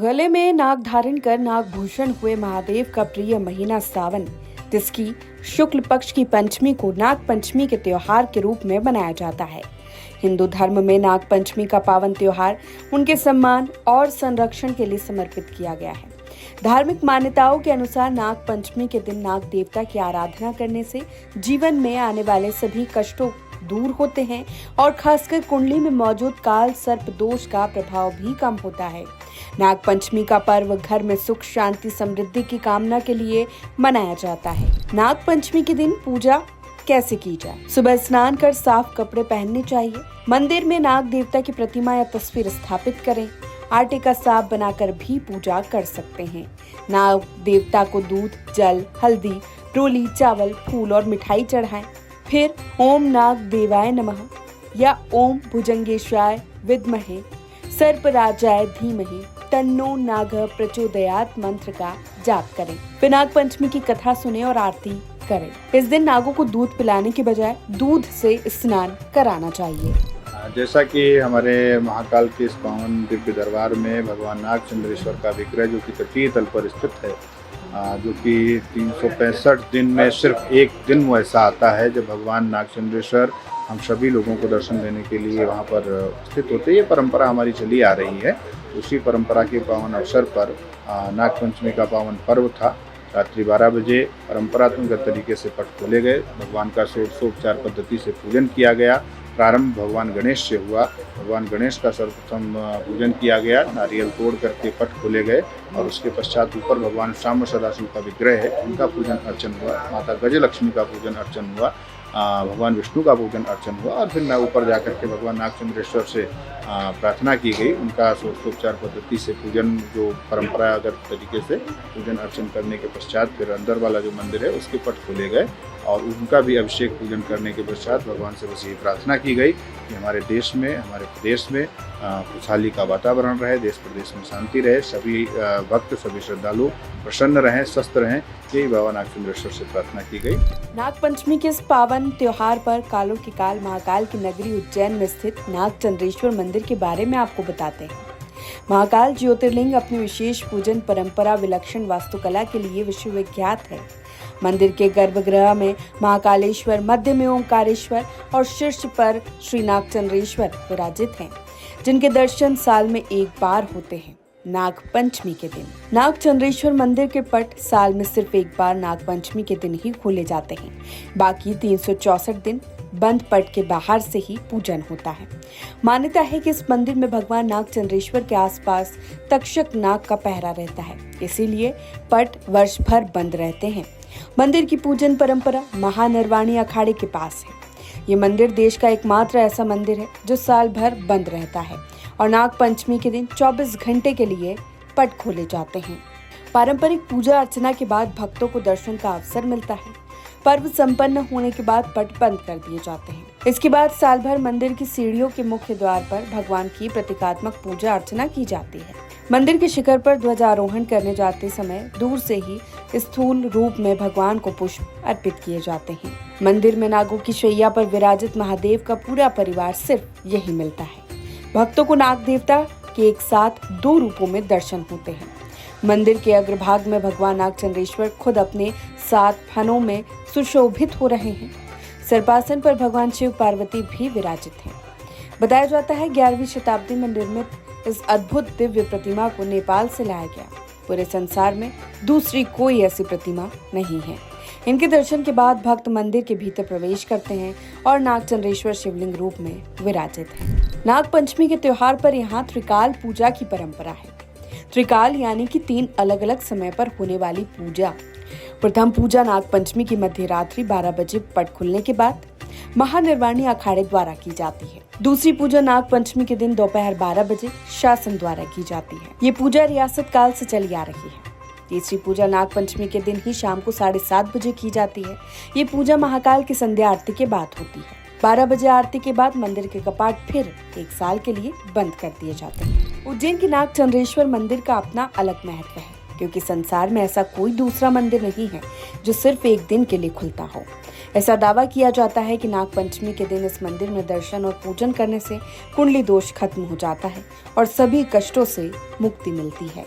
गले में नाग धारण कर नागभूषण हुए महादेव का प्रिय महीना सावन, जिसकी शुक्ल पक्ष की पंचमी को नाग पंचमी के त्योहार के रूप में मनाया जाता है। हिंदू धर्म में नाग पंचमी का पावन त्योहार उनके सम्मान और संरक्षण के लिए समर्पित किया गया है। धार्मिक मान्यताओं के अनुसार नाग पंचमी के दिन नाग देवता की आराधना करने से जीवन में आने वाले सभी कष्टों दूर होते हैं और खासकर कुंडली में मौजूद काल सर्प दोष का प्रभाव भी कम होता है। नाग पंचमी का पर्व घर में सुख, शांति, समृद्धि की कामना के लिए मनाया जाता है। नाग पंचमी के दिन पूजा कैसे की जाए? सुबह स्नान कर साफ कपड़े पहनने चाहिए। मंदिर में नाग देवता की प्रतिमा या तस्वीर स्थापित करें। आटे का साफ बनाकर भी पूजा कर सकते हैं। नाग देवता को दूध, जल, हल्दी, रोली, चावल, फूल और मिठाई चढ़ाएं। फिर ओम नाग देवाय नमः या ओम भुजंगेशाय विद्महे सर्पराजाय धीमहि तन्नो नागः प्रचोदयात् मंत्र का जाप करें। फिर नाग पंचमी की कथा सुने और आरती करें। इस दिन नागों को दूध पिलाने के बजाय दूध से स्नान कराना चाहिए। जैसा कि हमारे महाकाल के इस पावन दिव्य दरबार में भगवान नाग चंद्रेश्वर का विग्रह जो कि तटीय तल पर स्थित है, जो कि 365 दिन में सिर्फ एक दिन ऐसा आता है जब भगवान नाग चंद्रेश्वर हम सभी लोगों को दर्शन देने के लिए वहाँ पर स्थित होते हैं। ये परंपरा हमारी चली आ रही है। उसी परंपरा के पावन अवसर पर नाग पंचमी का पावन पर्व था। रात्रि 12 बजे परंपरात्मक तरीके से पट खोले गए। भगवान का षोडशोपचार पद्धति से पूजन किया गया। प्रारंभ भगवान गणेश से हुआ। भगवान गणेश का सर्वप्रथम पूजन किया गया। नारियल तोड़ करके पट खोले गए और उसके पश्चात ऊपर भगवान शाम्ब सदाशिव का विग्रह है, उनका पूजन अर्चन हुआ। माता गजलक्ष्मी का पूजन अर्चन हुआ। भगवान विष्णु का पूजन अर्चन हुआ और फिर ऊपर जाकर के भगवान नाग चंद्रेश्वर से प्रार्थना की गई। उनका षोडशोपचार पद्धति से पूजन, जो परंपरागत तरीके से पूजन अर्चन करने के पश्चात फिर अंदर वाला जो मंदिर है उसके पट खोले गए और उनका भी अभिषेक पूजन करने के पश्चात भगवान से बस यही प्रार्थना की गई कि हमारे देश में, हमारे प्रदेश में खुशहाली का वातावरण रहे, देश प्रदेश में शांति रहे, सभी भक्त, सभी श्रद्धालु प्रसन्न रहें, स्वस्थ रहें। यही बाबा नाग चंद्रेश्वर से प्रार्थना की गई। नाग पंचमी के इस पावन त्योहार पर कालों की काल महाकाल की नगरी उज्जैन में स्थित नाग चंद्रेश्वर मंदिर के बारे में आपको बताते हैं। महाकाल ज्योतिर्लिंग अपनी विशेष पूजन परंपरा, विलक्षण वास्तुकला के लिए विश्व विख्यात है। मंदिर के गर्भगृह में महाकालेश्वर, मध्य में ओंकारेश्वर और शीर्ष पर श्री नाग चंद्रेश्वर विराजित हैं, जिनके दर्शन साल में एक बार होते हैं, नाग पंचमी के दिन। नाग चंद्रेश्वर मंदिर के पट साल में सिर्फ एक बार नाग पंचमी के दिन ही खोले जाते हैं। बाकी 364 दिन बंद पट के बाहर से ही पूजन होता है। मान्यता है कि इस मंदिर में भगवान नाग चंद्रेश्वर के आसपास तक्षक नाग का पहरा रहता है, इसीलिए पट वर्ष भर बंद रहते हैं। मंदिर की पूजन परंपरा महानिर्वाणी अखाड़े के पास है। ये मंदिर देश का एकमात्र ऐसा मंदिर है जो साल भर बंद रहता है और नाग पंचमी के दिन 24 घंटे के लिए पट खोले जाते हैं। पारंपरिक पूजा अर्चना के बाद भक्तों को दर्शन का अवसर मिलता है। पर्व संपन्न होने के बाद पट बंद कर दिए जाते हैं। इसके बाद साल भर मंदिर की सीढ़ियों के मुख्य द्वार पर भगवान की प्रतीकात्मक पूजा अर्चना की जाती है। मंदिर के शिखर पर ध्वजारोहण करने जाते समय दूर से ही स्थूल रूप में भगवान को पुष्प अर्पित किए जाते हैं। मंदिर में नागों की शैया पर विराजित महादेव का पूरा परिवार सिर्फ यही मिलता है। भक्तों को नाग देवता के एक साथ 2 रूपों में दर्शन होते हैं। मंदिर के अग्रभाग में भगवान नाग चंद्रेश्वर खुद अपने 7 फनों में सुशोभित हो रहे हैं। सर्पासन पर भगवान शिव पार्वती भी विराजित हैं। बताया जाता है 11वीं शताब्दी में निर्मित इस अद्भुत दिव्य प्रतिमा को नेपाल से लाया गया। पूरे संसार में दूसरी कोई ऐसी प्रतिमा नहीं है। इनके दर्शन के बाद भक्त मंदिर के भीतर प्रवेश करते हैं और नाग चंद्रेश्वर शिवलिंग रूप में विराजित है। नाग पंचमी के त्योहार पर यहाँ त्रिकाल पूजा की परंपरा है। त्रिकाल यानी कि 3 अलग अलग समय पर होने वाली पूजा। प्रथम पूजा नाग पंचमी की मध्य रात्रि 12 बजे पट खुलने के बाद महानिर्वाणी अखाड़े द्वारा की जाती है। दूसरी पूजा नाग पंचमी के दिन दोपहर 12 बजे शासन द्वारा की जाती है। ये पूजा रियासत काल से चली आ रही है। तीसरी पूजा नाग पंचमी के दिन ही शाम को 7:30 बजे की जाती है। ये पूजा महाकाल की संध्या आरती के बाद होती है। 12 बजे आरती के बाद मंदिर के कपाट फिर 1 साल के लिए बंद कर दिए जाते हैं। उज्जैन के नाग चंद्रेश्वर मंदिर का अपना अलग महत्व है, क्योंकि संसार में ऐसा कोई दूसरा मंदिर नहीं है जो सिर्फ एक दिन के लिए खुलता हो। ऐसा दावा किया जाता है कि नाग पंचमी के दिन इस मंदिर में दर्शन और पूजन करने से कुंडली दोष खत्म हो जाता है और सभी कष्टों से मुक्ति मिलती है।